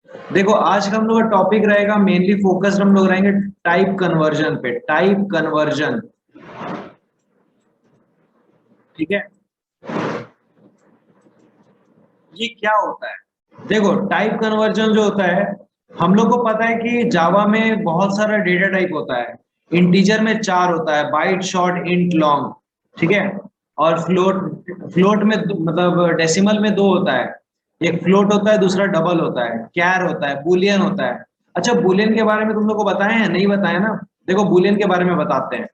देखो आज का हम लोग का टॉपिक रहेगा, मेनली फोकस्ड हम लोग रहेंगे टाइप कन्वर्जन पे। टाइप कन्वर्जन, ठीक है। ये क्या होता है? देखो टाइप कन्वर्जन जो होता है, हम लोग को पता है कि जावा में बहुत सारा डेटा टाइप होता है। इंटीजर में 4 होता है, बाइट, शॉर्ट, इंट, लॉन्ग, ठीक है। और फ्लोट, फ्लोट में मतलब डेसिमल में 2 होता है। एक फ्लोट होता है, दूसरा डबल होता है, कैर होता है, बुलियन होता है। अच्छा, बुलियन के बारे में तुम लोग को बताए हैं? नहीं बताया ना। देखो बुलियन के बारे में बताते हैं।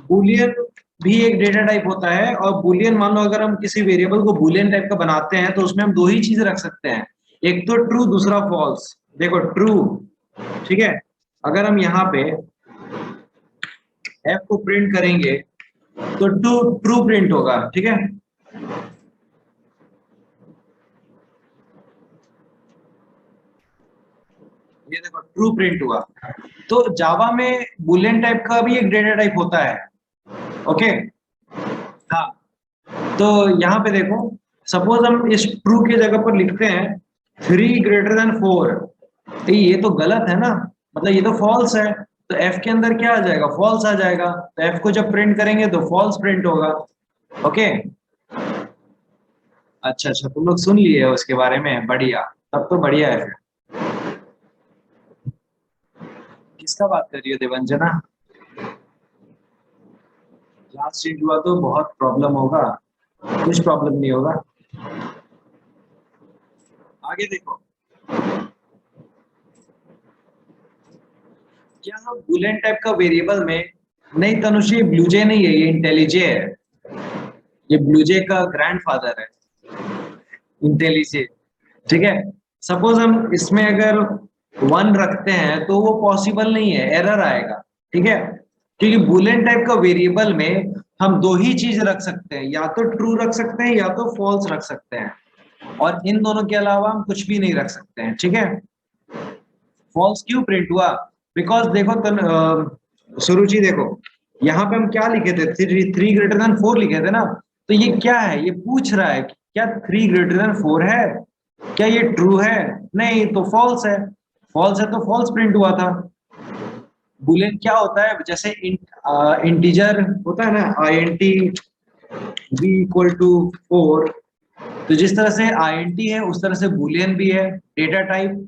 बुलियन भी एक डेटा टाइप होता है, और बुलियन मान लो अगर हम किसी वेरिएबल को बुलियन टाइप का बनाते हैं तो उसमें हम 2 ही चीज रख सकते हैं, एक तो ट्रू, दूसरा फॉल्स। देखो ट्रू, ठीक है। अगर हम यहाँ पे एफ को प्रिंट करेंगे तो ट्रू ट्रू प्रिंट होगा, ठीक है। ये देखो ट्रू प्रिंट हुआ। तो जावा में बुलियन टाइप का भी एक डेटा टाइप होता है। ओके, हाँ। तो यहाँ पे देखो, सपोज हम इस ट्रू की जगह पर लिखते हैं 3 greater than 4, तो ये तो गलत है ना, मतलब ये तो फॉल्स है। तो एफ के अंदर क्या आ जाएगा? फॉल्स आ जाएगा। तो एफ को जब प्रिंट करेंगे तो फॉल्स प्रिंट होगा। ओके। अच्छा अच्छा, तुम लोग सुन लिए हो उसके बारे में, बढ़िया। तब तो बढ़िया है फिर। किसका बात कर रही हो, देवंजना? लास्ट सीट हुआ तो बहुत प्रॉब्लम होगा। कुछ प्रॉब्लम नहीं होगा। आगे देखो, क्या हम बुलियन टाइप का वेरिएबल में, नहीं तनुश्री, ये ब्लूजे नहीं है, ये इंटेलिजे है। ये ब्लूजे का ग्रैंडफादर है, इंटेलिजे, ठीक है। सपोज हम इसमें अगर 1 रखते हैं तो वो पॉसिबल नहीं है, एरर आएगा, ठीक है। क्योंकि बुलियन टाइप का वेरिएबल में हम 2 ही चीज रख सकते हैं, या तो ट्रू रख सकते हैं या तो फॉल्स रख सकते हैं, और इन दोनों के अलावा हम कुछ भी नहीं रख सकते हैं, ठीक है। फॉल्स क्यों प्रिंट हुआ? बिकॉज देखो सुरुचि देखो, यहाँ पे हम क्या लिखे थे? 3 greater than 4 लिखे थे ना। तो ये क्या है? ये पूछ रहा है कि क्या 3 greater than 4 है? क्या ये ट्रू है? नहीं, तो फॉल्स है। फॉल्स है तो फॉल्स प्रिंट हुआ था। बुलियन क्या होता है? जैसे इंटीजर होता है ना, INT b = 4, तो जिस तरह से INT है उस तरह से बुलियन भी है, डेटा टाइप।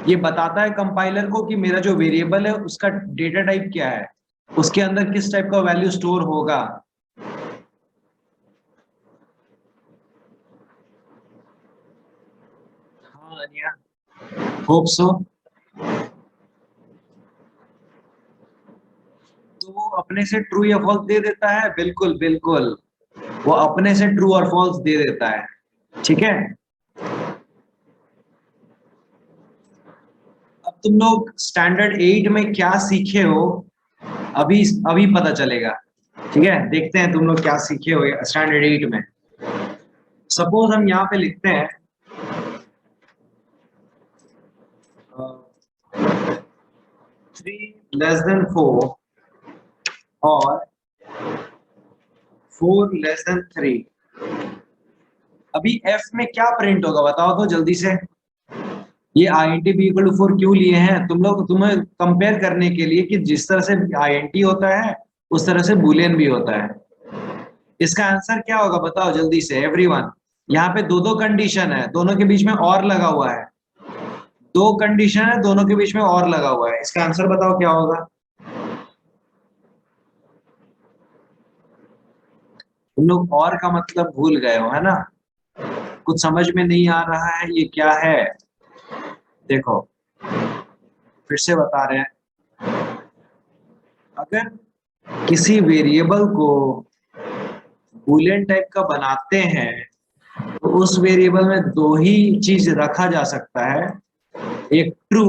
ये बताता है कंपाइलर को कि मेरा जो वेरिएबल है उसका डेटा टाइप क्या है, उसके अंदर किस टाइप का वैल्यू स्टोर होगा। हाँ अनिया, होप सो। तो वो अपने से ट्रू या फॉल्स दे देता है, बिल्कुल बिल्कुल। वो अपने से ट्रू और फॉल्स दे देता है, ठीक है। अब तुम लोग स्टैंडर्ड 8 में क्या सीखे हो, अभी अभी पता चलेगा, ठीक है। देखते हैं तुम लोग क्या सीखे हो स्टैंडर्ड 8 में। सपोज हम यहाँ पे लिखते हैं 3 <4 और 4 <3। अभी एफ में क्या प्रिंट होगा बताओ तो जल्दी से। ये INT b = 4 क्यों लिए हैं तुम लोग? तुम्हें कंपेयर करने के लिए कि जिस तरह से INT होता है उस तरह से बुलियन भी होता है। इसका आंसर क्या होगा बताओ जल्दी से एवरीवन। यहाँ पे 2 कंडीशन है, दोनों के बीच में और लगा हुआ है। 2 कंडीशन है, दोनों के बीच में और लगा हुआ है। इसका आंसर बताओ क्या होगा। तुम लोग और का मतलब भूल गए हो, है ना? कुछ समझ में नहीं आ रहा है ये क्या है? देखो फिर से बता रहे हैं, अगर किसी वेरिएबल को बूलियन टाइप का बनाते हैं तो उस वेरिएबल में 2 ही चीज रखा जा सकता है, एक ट्रू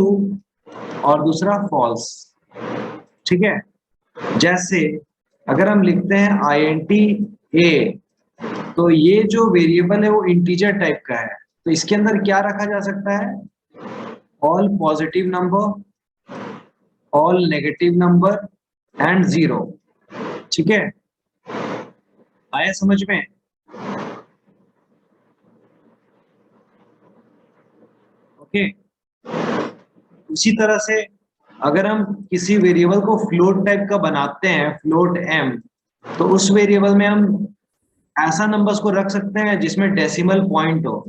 और दूसरा फॉल्स, ठीक है। जैसे अगर हम लिखते हैं INT a, तो ये जो वेरिएबल है वो इंटीजर टाइप का है, तो इसके अंदर क्या रखा जा सकता है? All positive number, all negative number and 0, ठीक है। आया समझ में? ओके। उसी तरह से अगर हम किसी वेरिएबल को फ्लोट टाइप का बनाते हैं, फ्लोट m, तो उस वेरिएबल में हम ऐसा नंबर्स को रख सकते हैं जिसमें डेसिमल पॉइंट हो,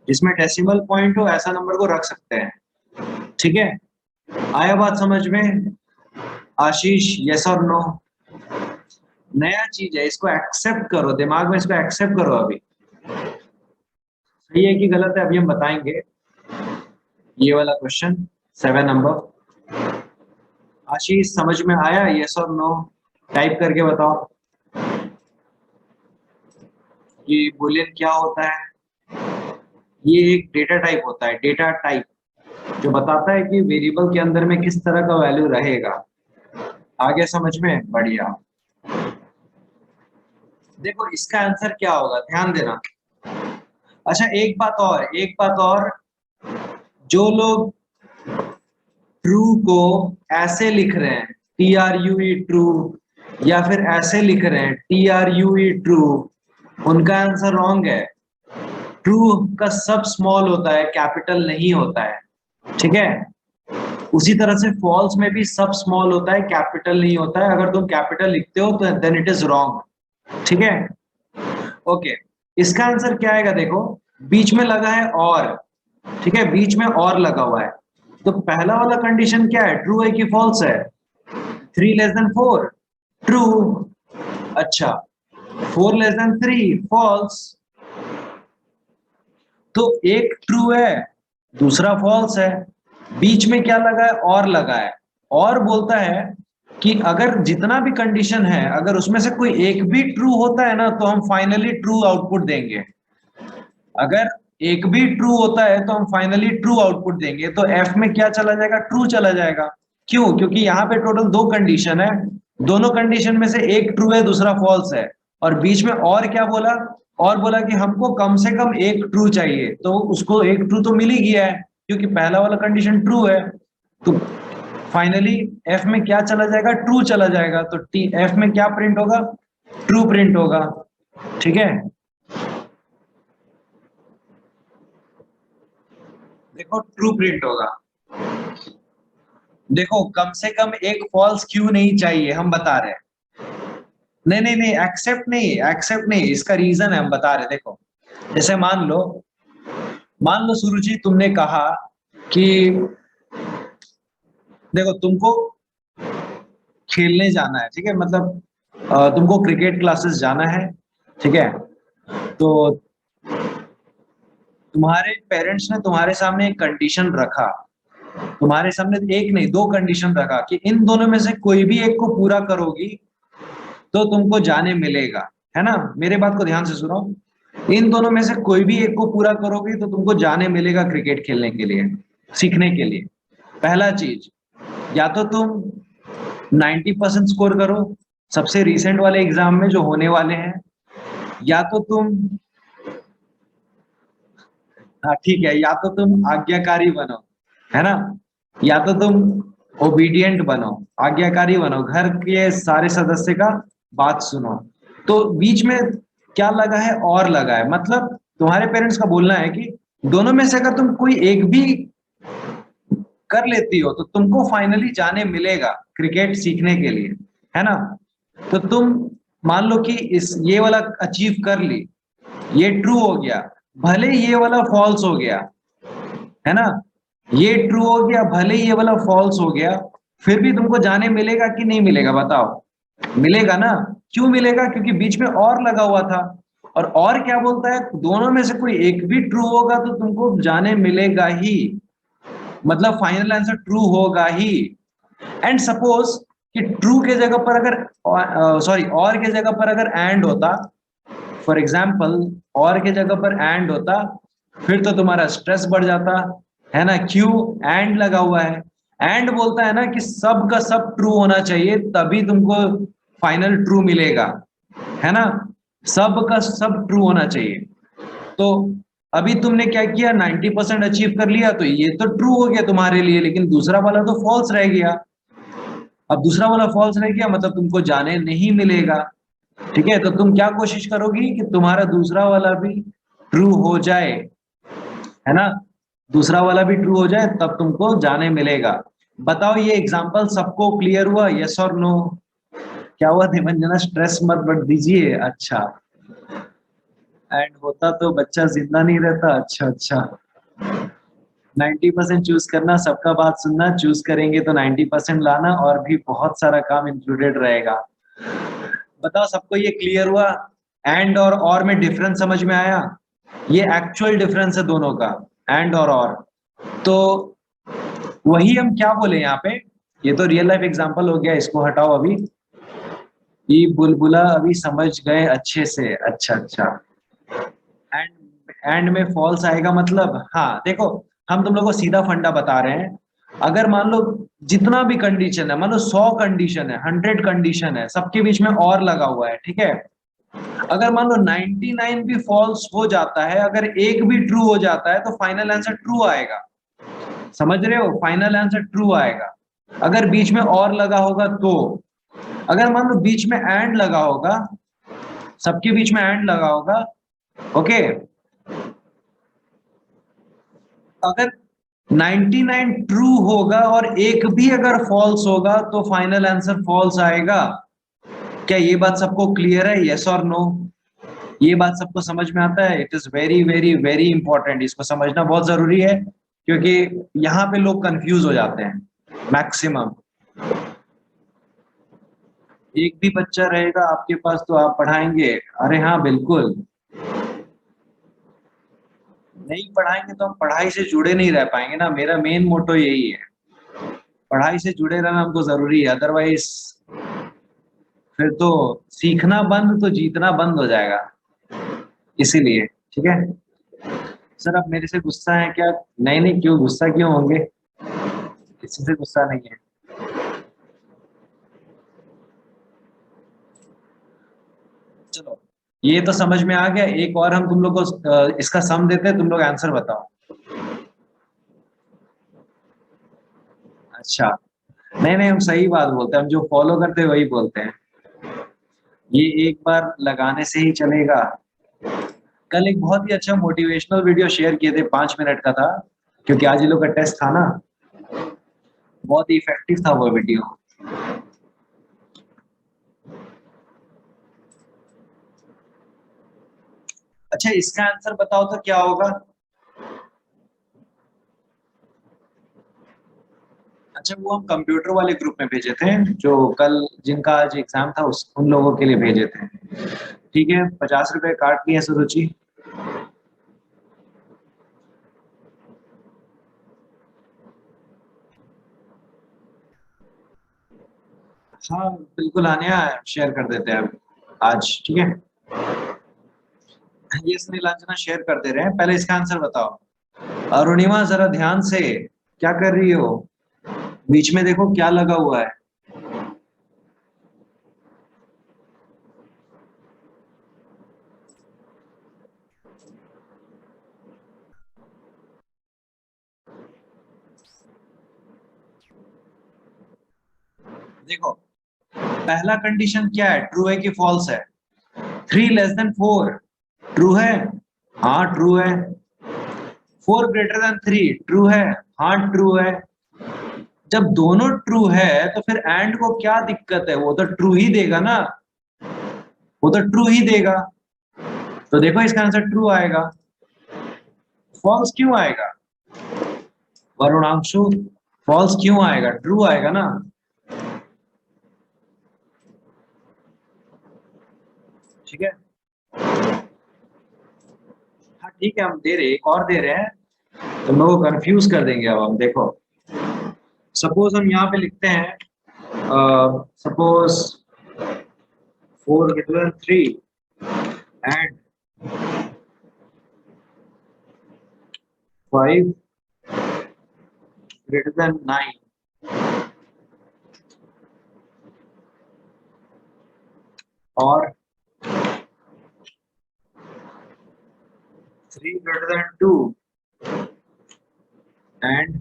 जिसमें डेसिमल पॉइंट हो ऐसा नंबर को रख सकते हैं। ठीक है, आया बात समझ में? आशीष, यस और नो? नया चीज है, इसको एक्सेप्ट करो, दिमाग में इसको एक्सेप्ट करो। अभी सही है कि गलत है अभी हम बताएंगे। ये वाला क्वेश्चन 7 नंबर, आशीष समझ में आया? यस और नो टाइप करके बताओ। ये बुलियन क्या होता है? ये एक डेटा टाइप होता है, डेटा टाइप, जो बताता है कि वेरिएबल के अंदर में किस तरह का वैल्यू रहेगा। आगे समझ में? बढ़िया। देखो इसका आंसर क्या होगा, ध्यान देना। अच्छा एक बात और, जो लोग ट्रू को ऐसे लिख रहे हैं, TRUE ट्रू, या फिर ऐसे लिख रहे हैं TRUE ट्रू, उनका आंसर रॉन्ग है। ट्रू का सब स्मॉल होता है, कैपिटल नहीं होता है। ठीक है, उसी तरह से फॉल्स में भी सब स्मॉल होता है, कैपिटल नहीं होता है। अगर तुम कैपिटल लिखते हो तो देन इट इज रॉन्ग। ठीक है, ओके। इसका आंसर क्या आएगा? देखो बीच में लगा है और, ठीक है, बीच में और लगा हुआ है, तो पहला वाला कंडीशन क्या है, ट्रू है कि फॉल्स है? 3 लेस देन 4, ट्रू। अच्छा 4 लेस देन 3, फॉल्स। तो एक ट्रू है, दूसरा फॉल्स है, बीच में क्या लगा है, और लगा है। और बोलता है कि अगर जितना भी कंडीशन है, अगर उसमें से कोई एक भी ट्रू होता है ना, तो हम फाइनली ट्रू आउटपुट देंगे। अगर एक भी ट्रू होता है तो हम फाइनली ट्रू आउटपुट देंगे। तो एफ में क्या चला जाएगा, ट्रू चला जाएगा। क्यों? क्योंकि यहाँ पे टोटल 2 कंडीशन है, दोनों कंडीशन में से एक ट्रू है, दूसरा फॉल्स है, और बीच में और क्या बोला, और बोला कि हमको कम से कम एक ट्रू चाहिए, तो उसको एक ट्रू तो मिल ही गया है क्योंकि पहला वाला कंडीशन ट्रू है। तो फाइनली एफ में क्या चला जाएगा, ट्रू चला जाएगा। तो टी एफ में क्या प्रिंट होगा, ट्रू प्रिंट होगा। ठीक है, देखो ट्रू प्रिंट होगा। देखो कम से कम एक फॉल्स क्यों नहीं चाहिए, हम बता रहे हैं। नहीं नहीं नहीं, एक्सेप्ट नहीं, एक्सेप्ट नहीं, इसका रीजन है, हम बता रहे। देखो जैसे मान लो सुरुचि, तुमने कहा कि देखो तुमको खेलने जाना है, ठीक है, मतलब तुमको क्रिकेट क्लासेस जाना है, ठीक है, तो तुम्हारे पेरेंट्स ने तुम्हारे सामने एक कंडीशन रखा, तुम्हारे सामने एक नहीं 2 कंडीशन रखा कि इन दोनों में से कोई भी एक को पूरा करोगी तो तुमको जाने मिलेगा, है ना? मेरे बात को ध्यान से सुनो, इन दोनों में से कोई भी एक को पूरा करोगी तो तुमको जाने मिलेगा क्रिकेट खेलने के लिए, सीखने के लिए। पहला चीज, या तो तुम 90% स्कोर करो सबसे रिसेंट वाले एग्जाम में जो होने वाले हैं, या तो तुम, हाँ ठीक है, या तो तुम आज्ञाकारी बनो, है ना, या तो तुम ओबीडियंट बनो, आज्ञाकारी बनो, घर के सारे सदस्य का बात सुनो। तो बीच में क्या लगा है, और लगा है, मतलब तुम्हारे पेरेंट्स का बोलना है कि दोनों में से अगर तुम कोई एक भी कर लेती हो तो तुमको फाइनली जाने मिलेगा क्रिकेट सीखने के लिए, है ना? तो तुम मान लो कि इस ये वाला अचीव कर ली, ये ट्रू हो गया, भले ये वाला फॉल्स हो गया, है ना, ये ट्रू हो गया भले ये वाला फॉल्स हो गया, फिर भी तुमको जाने मिलेगा कि नहीं मिलेगा, बताओ? मिलेगा ना। क्यों मिलेगा? क्योंकि बीच में और लगा हुआ था। और क्या बोलता है, दोनों में से कोई एक भी ट्रू होगा तो तुमको जाने मिलेगा ही, मतलब फाइनल आंसर ट्रू होगा ही। एंड सपोज कि ट्रू के जगह पर अगर सॉरी और के जगह पर अगर एंड होता, फॉर एग्जाम्पल और के जगह पर एंड होता, फिर तो तुम्हारा स्ट्रेस बढ़ जाता, है ना? क्यों? एंड लगा हुआ है, एंड बोलता है ना कि सब का सब ट्रू होना चाहिए तभी तुमको फाइनल ट्रू मिलेगा, है ना? सब का सब ट्रू होना चाहिए। तो अभी तुमने क्या किया, 90% अचीव कर लिया, तो ये तो ट्रू हो गया तुम्हारे लिए, लेकिन दूसरा वाला तो फॉल्स रह गया। अब दूसरा वाला फॉल्स रह गया मतलब तुमको जाने नहीं मिलेगा। ठीक है, तो तुम क्या कोशिश करोगी कि तुम्हारा दूसरा वाला भी ट्रू हो जाए, है ना? दूसरा वाला भी ट्रू हो जाए तब तुमको जाने मिलेगा। बताओ ये एग्जाम्पल सबको क्लियर हुआ, यस और नो? क्या हुआ देवंजना, स्ट्रेस मत बढ़ दीजिए। अच्छा, एंड होता तो बच्चा जिंदा नहीं रहता। अच्छा अच्छा, 90% चूज करना, सबका बात सुनना, चूज करेंगे तो 90% लाना, और भी बहुत सारा काम इंक्लूडेड रहेगा। बताओ सबको ये क्लियर हुआ? एंड और में डिफरेंस समझ में आया? ये एक्चुअल डिफरेंस है दोनों का, एंड और। तो वही हम क्या बोले यहाँ पे, ये तो रियल लाइफ एग्जांपल हो गया, इसको हटाओ अभी। ये बुलबुला अभी समझ गए अच्छे से। अच्छा अच्छा, एंड में फॉल्स आएगा मतलब, हाँ देखो, हम तुम लोग को सीधा फंडा बता रहे हैं। अगर मान लो जितना भी कंडीशन है, मान लो 100 कंडीशन है, 100 कंडीशन है, सबके बीच में और लगा हुआ है, ठीक है। अगर मान लो 99 भी फॉल्स हो जाता है, अगर एक भी ट्रू हो जाता है, तो फाइनल आंसर ट्रू आएगा। समझ रहे हो? फाइनल आंसर ट्रू आएगा। अगर बीच में और लगा होगा तो, अगर मान लो बीच में एंड लगा होगा, सबके बीच में एंड लगा होगा, ओके, अगर 99 ट्रू होगा और एक भी अगर फॉल्स होगा तो फाइनल आंसर फॉल्स आएगा। क्या ये बात सबको क्लियर है, यस और नो? ये बात सबको समझ में आता है? It is very very very important, इसको समझना बहुत जरूरी है, क्योंकि यहाँ पे लोग कंफ्यूज हो जाते हैं मैक्सिमम। एक भी बच्चा रहेगा आपके पास तो आप पढ़ाएंगे? अरे हाँ बिल्कुल, नहीं पढ़ाएंगे तो हम पढ़ाई से जुड़े नहीं रह पाएंगे ना। मेरा मेन मोटो यही है, पढ़ाई से जुड़े रहना हमको जरूरी है, अदरवाइज फिर तो सीखना बंद तो जीतना बंद हो जाएगा। इसीलिए ठीक है। सर आप मेरे से गुस्सा है क्या? नहीं नहीं, क्यों गुस्सा क्यों होंगे, किसी से गुस्सा नहीं है। चलो, ये तो समझ में आ गया। एक और हम तुम लोग को इसका सम देते हैं, तुम लोग आंसर बताओ। अच्छा, नहीं नहीं, हम सही बात बोलते हैं, हम जो फॉलो करते हैं वही बोलते हैं। ये एक बार लगाने से ही चलेगा। कल एक बहुत ही अच्छा मोटिवेशनल वीडियो शेयर किए थे, 5 मिनट का था, क्योंकि आज ये लोग का टेस्ट था ना। बहुत ही इफेक्टिव था वो वीडियो। अच्छा, इसका आंसर बताओ तो क्या होगा? अच्छा, वो हम कंप्यूटर वाले ग्रुप में भेजे थे, जो कल जिनका आज एग्जाम था उस उन लोगों के लिए भेजे थे। ठीक है, 50 रुपए काट लिए सुरुचि। हाँ बिल्कुल, आने शेयर कर देते हैं अब आज, ठीक है। ये नीलांजना शेयर कर दे रहे हैं, पहले इसका आंसर बताओ। अरुणिमा जरा ध्यान से, क्या कर रही हो? बीच में देखो क्या लगा हुआ है। देखो, पहला कंडीशन क्या है, ट्रू है कि फॉल्स है? 3 <4 ट्रू है? हाँ ट्रू है। 4 <3 ट्रू है? हाँ ट्रू है। जब दोनों ट्रू है तो फिर एंड को क्या दिक्कत है, वो तो ट्रू ही देगा ना, वो तो ट्रू ही देगा। तो देखो इसका आंसर ट्रू आएगा। फॉल्स क्यों आएगा वरुणांशु? फॉल्स क्यों आएगा, ट्रू आएगा ना। ठीक है, हाँ ठीक है, हम दे रहे, एक और दे रहे हैं, तुम लोगों को कंफ्यूज कर देंगे अब हम। देखो, सपोज हम यहाँ पे लिखते हैं, सपोज 4 <3 एंड 5 <9, और 3 <2 एंड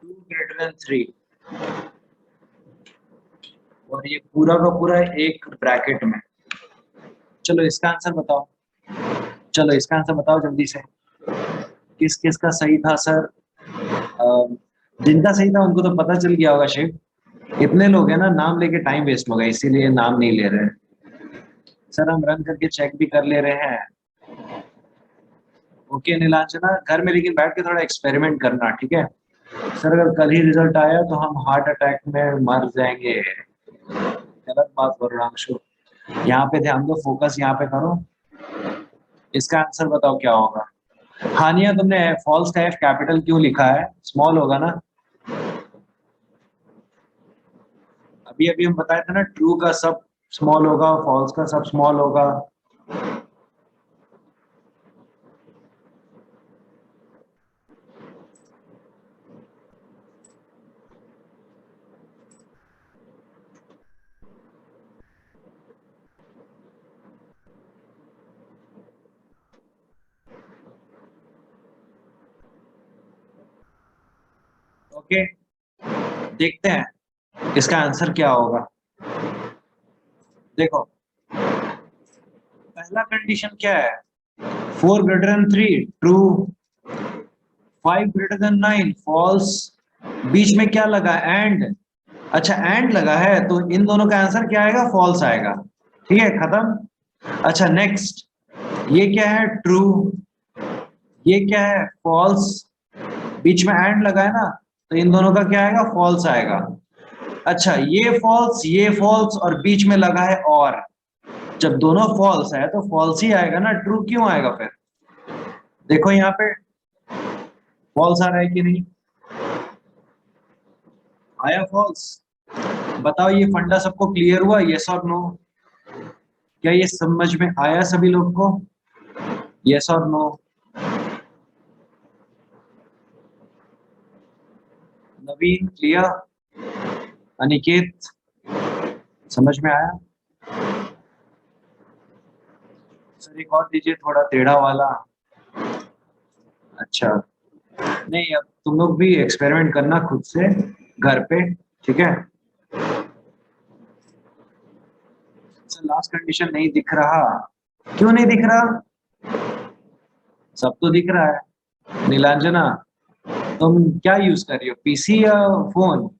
2 <3, और ये पूरा का पूरा एक ब्रैकेट में। चलो इसका आंसर बताओ। चलो इसका आंसर बताओ जल्दी से, किस किस का सही था सर? जिनका सही था उनको तो पता चल गया होगा शिव, इतने लोग हैं ना, नाम लेके टाइम वेस्ट होगा, इसीलिए नाम नहीं ले रहे। सर हम रन करके चेक भी कर ले रहे हैं। ओके नीलांजना, घर में लेकिन बैठ के थोड़ा एक्सपेरिमेंट करना, ठीक है? सर अगर कल ही रिजल्ट आया तो हम हार्ट अटैक में मर जाएंगे। गलत बात बोल रहा हूँ। यहाँ पे ध्यान दो, फोकस यहाँ पे करो। इसका आंसर बताओ क्या होगा? हानिया तुमने फॉल्स का एफ कैपिटल क्यों लिखा है? स्मॉल होगा ना? अभी अभी हम बताए थे ना, ट्रू का सब स्मॉल होगा, फॉल्स का सब स्मॉल होगा। ओके देखते हैं इसका आंसर क्या होगा। देखो पहला कंडीशन क्या है? 4 greater than 3 true, 5 greater than 9 false, बीच में क्या लगा? एंड। अच्छा एंड लगा है तो इन दोनों का आंसर क्या आएगा? फॉल्स आएगा। ठीक है खत्म। अच्छा नेक्स्ट, ये क्या है? ट्रू, ये क्या है? फॉल्स, बीच में एंड लगा है ना, तो इन दोनों का क्या आएगा? फॉल्स आएगा। अच्छा ये फॉल्स और बीच में लगा है और, जब दोनों फॉल्स है तो फॉल्स ही आएगा ना, ट्रू क्यों आएगा फिर? देखो यहाँ पे फॉल्स आ रहा है कि नहीं? आया फॉल्स? बताओ ये फंडा सबको क्लियर हुआ, यस और नो? क्या ये समझ में आया सभी लोग को? यस और नो? नवीन क्लियर? अनिकेत समझ में आया? सर एक और दीजिए थोड़ा टेढ़ा वाला। अच्छा नहीं, अब तुम लोग भी एक्सपेरिमेंट करना खुद से घर पे, ठीक है? सर लास्ट कंडीशन नहीं दिख रहा, क्यों नहीं दिख रहा? सब तो दिख रहा है। नीलांजना तुम क्या यूज कर रही हो, पीसी या फोन?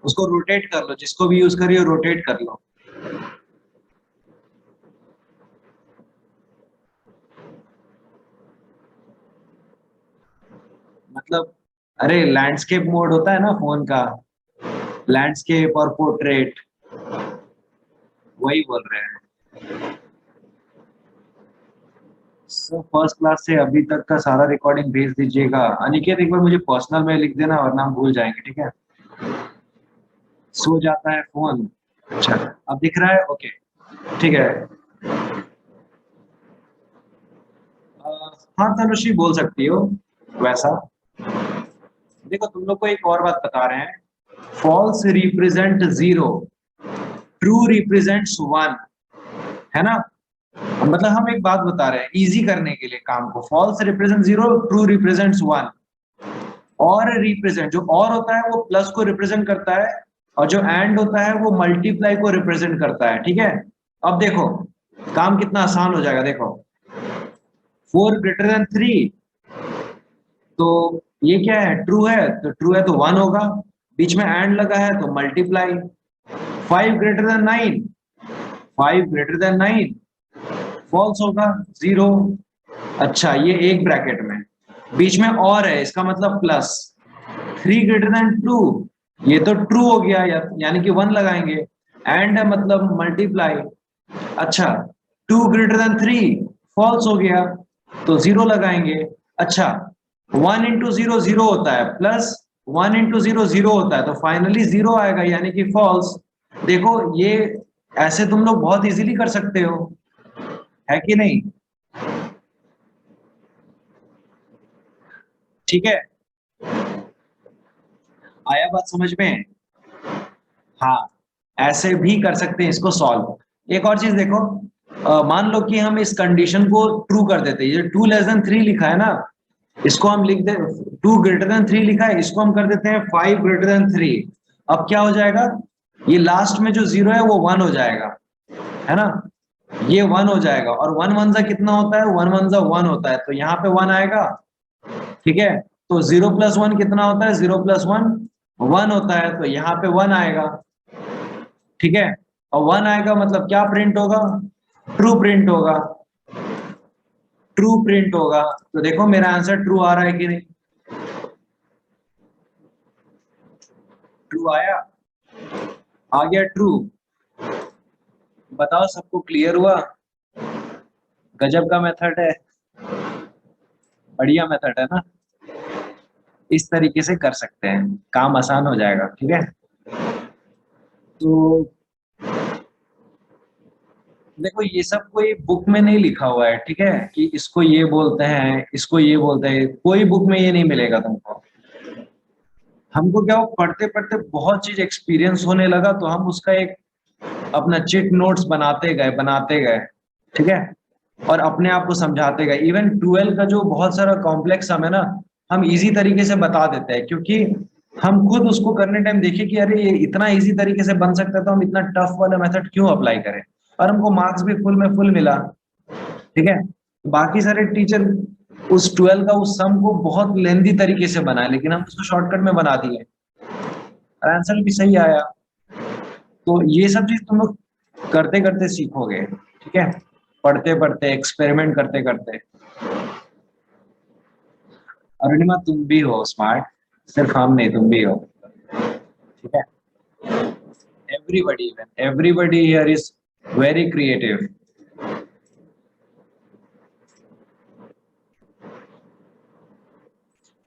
उसको रोटेट कर लो, जिसको भी यूज कर रही हो रोटेट कर लो। मतलब अरे लैंडस्केप मोड होता है ना फोन का, लैंडस्केप और पोर्ट्रेट, वही बोल रहे हैं। सर फर्स्ट क्लास से अभी तक का सारा रिकॉर्डिंग भेज दीजिएगा। अनिकेत एक बार मुझे पर्सनल में लिख देना वरना हम भूल जाएंगे, ठीक है? सो जाता है फोन। अच्छा अब दिख रहा है? ओके ठीक है। हाँ तनुश्री बोल सकती हो वैसा। देखो तुम लोग को एक और बात बता रहे हैं, फॉल्स रिप्रेजेंट 0, ट्रू रिप्रेजेंट्स 1, है ना? मतलब हम एक बात बता रहे हैं इजी करने के लिए काम को, फॉल्स रिप्रेजेंट 0, ट्रू रिप्रेजेंट्स 1। और रिप्रेजेंट, जो और होता है वो प्लस को रिप्रेजेंट करता है, और जो एंड होता है वो मल्टीप्लाई को रिप्रेजेंट करता है, ठीक है? अब देखो काम कितना आसान हो जाएगा, देखो 4 ग्रेटर देन 3, तो ये क्या है? ट्रू है, तो ट्रू है तो 1 होगा, बीच में एंड लगा है तो multiply. 5 greater than 9, 5 greater than 9 फॉल्स होगा, 0। अच्छा ये एक ब्रैकेट में, बीच में और है इसका मतलब प्लस। 3 ग्रेटर देन 2, ये तो ट्रू हो गया, यानी कि 1 लगाएंगे, एंड है मतलब मल्टीप्लाई। अच्छा 2 ग्रेटर देन 3 फॉल्स हो गया, तो 0 लगाएंगे। अच्छा 1 इंटू 0 0 होता है, प्लस 1 इंटू 0 0 होता है, तो फाइनली 0 आएगा यानी कि फॉल्स। देखो ये ऐसे तुम लोग बहुत इजीली कर सकते हो, है कि नहीं? ठीक है, आया बात समझ में? हाँ ऐसे भी कर सकते हैं इसको सॉल्व। एक और चीज देखो, मान लो कि हम इस कंडीशन को ट्रू कर देते हैं, ये 2 लेस देन 3 लिखा है ना, इसको हम लिख दे, 2 ग्रेटर देन 3 लिखा है, इसको हम कर देते हैं 5 ग्रेटर देन 3। अब क्या हो जाएगा? ये लास्ट में जो 0 है वो 1 हो जाएगा, है ना? ये 1 हो जाएगा, और 1 1 जा कितना होता है, 1 1 जा 1 होता है, तो यहाँ पे 1 आएगा। ठीक है, तो 0 + 1 कितना होता है, 0 + 1 1 होता है, तो यहाँ पे 1 आएगा। ठीक है, और 1 आएगा मतलब क्या प्रिंट होगा, ट्रू प्रिंट होगा, ट्रू प्रिंट होगा। तो देखो मेरा आंसर ट्रू आ रहा है कि नहीं, ट्रू आया, आ गया ट्रू। बताओ सबको क्लियर हुआ, गजब का मेथड है, बढ़िया मेथड है ना। इस तरीके से कर सकते हैं, काम आसान हो जाएगा। ठीक है, तो देखो ये सब कोई बुक में नहीं लिखा हुआ है, ठीक है, कि इसको ये बोलते हैं, इसको ये बोलते हैं, कोई बुक में ये नहीं मिलेगा तुमको। हमको क्या हो, पढ़ते पढ़ते बहुत चीज एक्सपीरियंस होने लगा, तो हम उसका एक अपना चिट नोट्स बनाते गए। ठीक है, और अपने आप को समझाते गए। इवन 12 का जो बहुत सारा कॉम्प्लेक्स सम है ना, हम इजी तरीके से बता देते हैं, क्योंकि हम खुद उसको करने टाइम देखे कि अरे ये इतना इजी तरीके से बन सकता है, तो हम इतना टफ वाला मेथड क्यों अप्लाई करें, और हमको मार्क्स भी फुल में फुल मिला। ठीक है, बाकी सारे टीचर उस 12 का उस सम को बहुत लेंदी तरीके से बनाए, लेकिन हम उसको शॉर्टकट में बना दिए, और आंसर भी सही आया। तो ये सब चीज तुम लोग करते करते सीखोगे। ठीक है, पढ़ते पढ़ते, एक्सपेरिमेंट करते करते। अरुणिमा तुम भी हो स्मार्ट, सिर्फ हम नहीं, तुम भी हो। ठीक है, everybody here is very creative.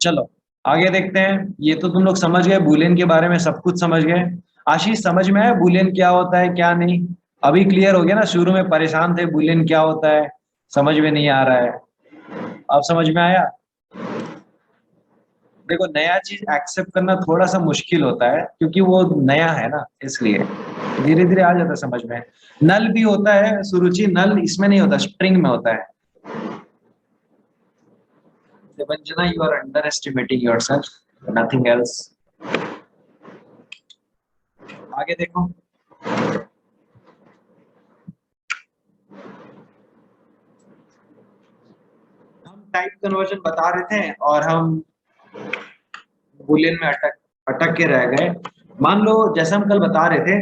चलो आगे देखते हैं। ये तो तुम लोग समझ गए, बूलियन के बारे में सब कुछ समझ गए। आशीष समझ में आया बूलियन क्या होता है क्या नहीं, अभी क्लियर हो गया ना। शुरू में परेशान थे बूलियन क्या होता है, समझ में नहीं आ रहा है, अब समझ में आया। देखो नया चीज एक्सेप्ट करना थोड़ा सा मुश्किल होता है, क्योंकि वो नया है ना, इसलिए धीरे धीरे आ जाता है समझ में। नल भी होता है सुरुचि, नल इसमें नहीं होता, स्ट्रिंग में होता है। Devanjana, you are underestimating yourself, nothing else. आगे देखो, हम टाइप कन्वर्जन बता रहे थे और हम बुलियन में अटक अटक के रह गए। मान लो जैसे हम कल बता रहे थे,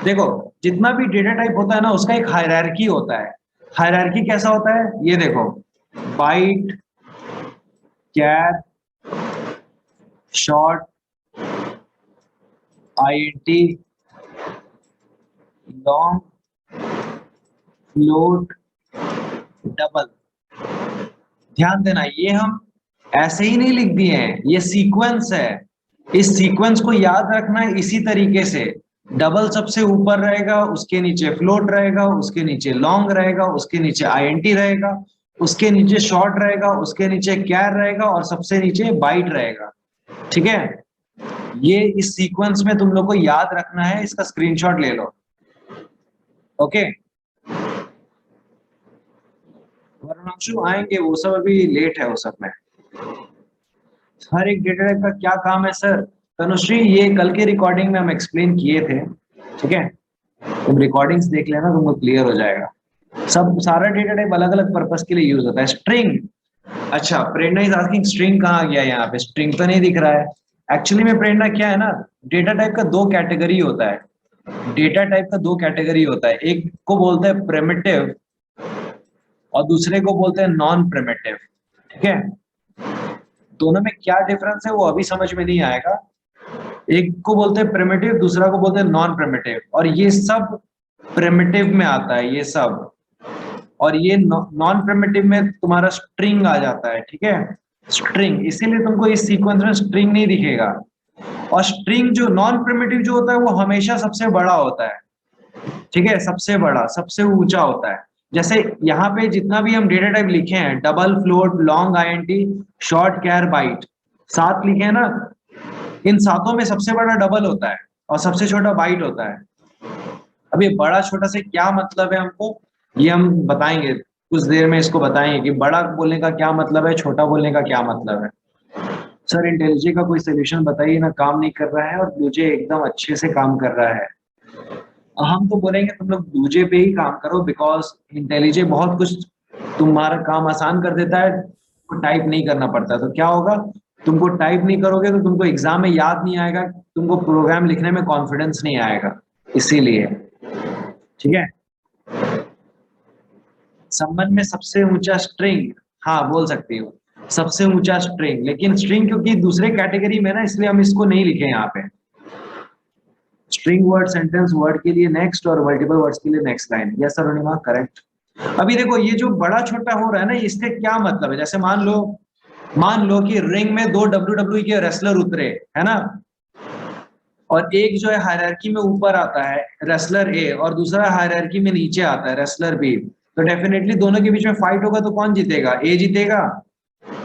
देखो जितना भी डेटा टाइप होता है ना, उसका एक हायरार्की होता है। हायरार्की कैसा होता है, ये देखो, byte, char, short, INT, long, float, double. ध्यान देना, ये हम ऐसे ही नहीं लिख दिए हैं, ये सीक्वेंस है। इस सीक्वेंस को याद रखना है इसी तरीके से। डबल सबसे ऊपर रहेगा, उसके नीचे फ्लोट रहेगा, उसके नीचे लॉन्ग रहेगा, उसके नीचे आईएनटी रहेगा, उसके नीचे शॉर्ट रहेगा, उसके नीचे कैर रहेगा, और सबसे नीचे बाइट रहेगा। ठीक है, ये इस सीक्वेंस में तुम लोग को याद रखना है, इसका स्क्रीनशॉट ले लो। ओके, वरुणांशु आएंगे, वो सब अभी लेट है वो सब में। हर एक डेटा टाइप का क्या काम है सर, तनुश्री ये कल के रिकॉर्डिंग में हम एक्सप्लेन किए थे। ठीक है, तुम रिकॉर्डिंग्स देख लेना, तुमको क्लियर हो जाएगा। सब सारा डेटा टाइप अलग अलग पर्पस के लिए यूज होता है। स्ट्रिंग, अच्छा प्रेरणा इज आस्किंग स्ट्रिंग कहाँ गया, यहाँ पे स्ट्रिंग तो नहीं दिख रहा है। एक्चुअली में प्रेरणा क्या है ना, डेटा टाइप का दो कैटेगरी होता है। डेटा टाइप का दो कैटेगरी होता है, एक को बोलते हैं प्रिमिटिव और दूसरे को बोलते हैं नॉन प्रिमिटिव। ठीक है, दोनों में क्या डिफरेंस है वो अभी समझ में नहीं आएगा। एक को बोलते हैं प्रिमिटिव, दूसरा को बोलते हैं नॉन प्रिमिटिव, और ये सब प्रिमिटिव में आता है ये सब। और ये नॉन प्रिमिटिव में तुम्हारा स्ट्रिंग आ जाता है। ठीक है, स्ट्रिंग, इसीलिए तुमको इस सीक्वेंस में स्ट्रिंग नहीं दिखेगा। और स्ट्रिंग जो नॉन प्रिमिटिव जो होता है वो हमेशा सबसे बड़ा होता है। ठीक है, सबसे बड़ा, सबसे ऊंचा होता है। जैसे यहाँ पे जितना भी हम डेटा टाइप लिखे हैं, double, float, long, INT, short, char, byte, सात लिखे हैं ना, इन सातों में सबसे बड़ा डबल होता है और सबसे छोटा बाइट होता है। अब ये बड़ा छोटा से क्या मतलब है हमको, ये हम बताएंगे कुछ देर में, इसको बताएंगे कि बड़ा बोलने का क्या मतलब है, छोटा बोलने का क्या मतलब है। सर इंटेलिजे का कोई सोल्यूशन बताइए ना, काम नहीं कर रहा है, और मुझे एकदम अच्छे से काम कर रहा है। हम तो बोलेंगे तुम लोग ब्लूजे पे ही काम करो, बिकॉज इंटेलिजे बहुत कुछ तुम्हारा काम आसान कर देता है, तो टाइप नहीं करना पड़ता। तो क्या होगा, तुमको टाइप नहीं करोगे तो तुमको एग्जाम में याद नहीं आएगा, तुमको प्रोग्राम लिखने में कॉन्फिडेंस नहीं आएगा, इसीलिए। ठीक है। संबंध में सबसे ऊंचा स्ट्रिंग, हाँ बोल सकती हो, सबसे ऊंचा स्ट्रिंग। लेकिन स्ट्रिंग क्योंकि दूसरे कैटेगरी में ना, इसलिए हम इसको नहीं लिखे यहाँ पे। स्ट्रिंग वर्ड, सेंटेंस वर्ड के लिए नेक्स्ट और मल्टीपल वर्ड्स के लिए next line. Yes sir Arunima, correct. अभी देखो ये जो बड़ा छोटा हो रहा है ना, इससे क्या मतलब है, जैसे मान लो कि रिंग में दो WWE के रेसलर उतरे, है ना, और एक जो है हायरार्की में ऊपर आता है रेसलर ए, और दूसरा हायरार्की में नीचे आता है रेसलर बी, तो डेफिनेटली दोनों के बीच में फाइट होगा तो कौन जीतेगा, ए जीतेगा।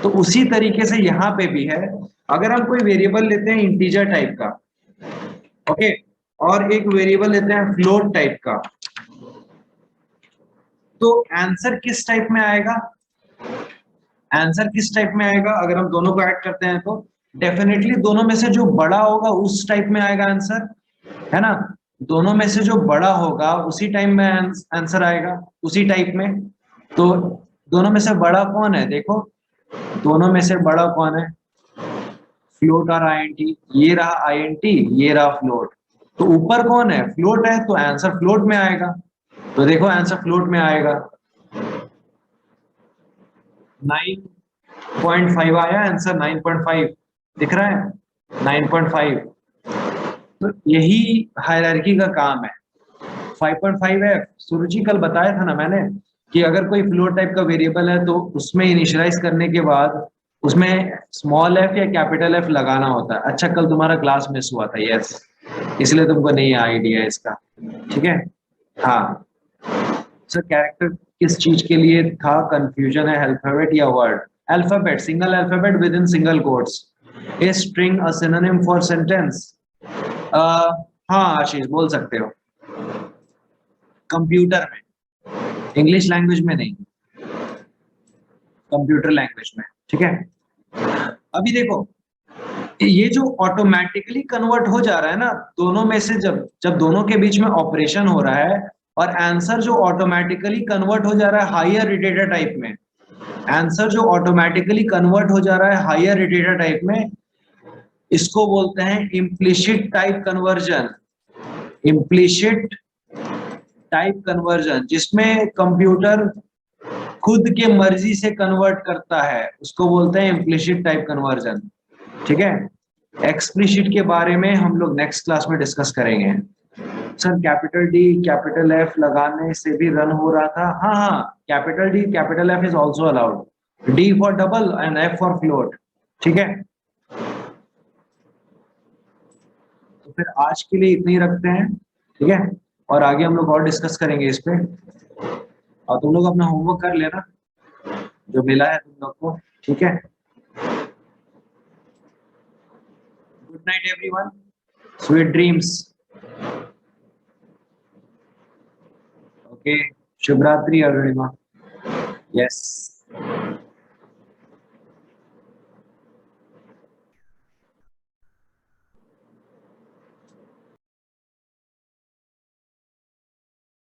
तो उसी तरीके से यहाँ पे भी है, अगर हम कोई वेरिएबल लेते हैं इंटीजर टाइप का, ओके, और एक वेरिएबल लेते हैं फ्लोट टाइप का, तो आंसर किस टाइप में आएगा, आंसर किस टाइप में आएगा अगर हम दोनों को ऐड करते हैं तो डेफिनेटली दोनों में से जो बड़ा होगा उस टाइप में आएगा आंसर, है ना। दोनों में से जो बड़ा होगा उसी टाइम में आंसर आएगा, उसी टाइप में। तो दोनों में से बड़ा कौन है, देखो दोनों में से बड़ा कौन है, फ्लोट और आईएनटी। ये रहा आईएनटी, ये रहा फ्लोट। तो ऊपर कौन है, फ्लोट है, तो आंसर फ्लोट में आएगा। तो देखो आंसर फ्लोट में आएगा, 9.5 आया आंसर, 9.5 दिख रहा है, 9.5। तो यही हायरार्की का काम है। 5.5 है, सुरुचि कल बताया था ना मैंने कि अगर कोई फ्लोट टाइप का वेरिएबल है तो उसमें इनिशियलाइज करने के बाद उसमें स्मॉल एफ या कैपिटल एफ लगाना होता है। अच्छा कल तुम्हारा क्लास मिस हुआ था, यस, इसलिए तुमको नहीं आइडिया इसका। ठीक है। हाँ सर, कैरेक्टर किस चीज के लिए था, कंफ्यूजन है, अल्फाबेट या word. Alphabet, single alphabet with in single quotes. A string a synonym for sentence. हाँ आशीष बोल सकते हो, कंप्यूटर में, इंग्लिश लैंग्वेज में नहीं, कंप्यूटर लैंग्वेज में। ठीक है। अभी देखो ये जो ऑटोमेटिकली कन्वर्ट हो जा रहा है ना, दोनों में से जब जब दोनों के बीच में ऑपरेशन हो रहा है और आंसर जो ऑटोमेटिकली कन्वर्ट हो जा रहा है हायर डेटा टाइप में, आंसर जो ऑटोमेटिकली कन्वर्ट हो जा रहा है हायर डेटा टाइप में, इसको बोलते हैं implicit type conversion. Implicit type conversion, जिसमें कंप्यूटर खुद के मर्जी से कन्वर्ट करता है, उसको बोलते हैं इम्प्लिसिट टाइप कन्वर्जन। ठीक है। एक्सप्लिसिट के बारे में हम लोग नेक्स्ट क्लास में डिस्कस करेंगे। Sir capital D capital F लगाने से भी रन हो रहा था, हाँ हाँ, capital D capital F is also allowed, D for double and F for float. ठीक है। तो फिर आज के लिए इतने ही रखते हैं, ठीक है, और आगे हम लोग और डिस्कस करेंगे इस पे। और तुम लोग अपना होमवर्क कर लेना जो मिला है तुम लोग को। ठीक है। Good night everyone, sweet dreams. Okay, शुभ रात्रि अरुणिमा। यस।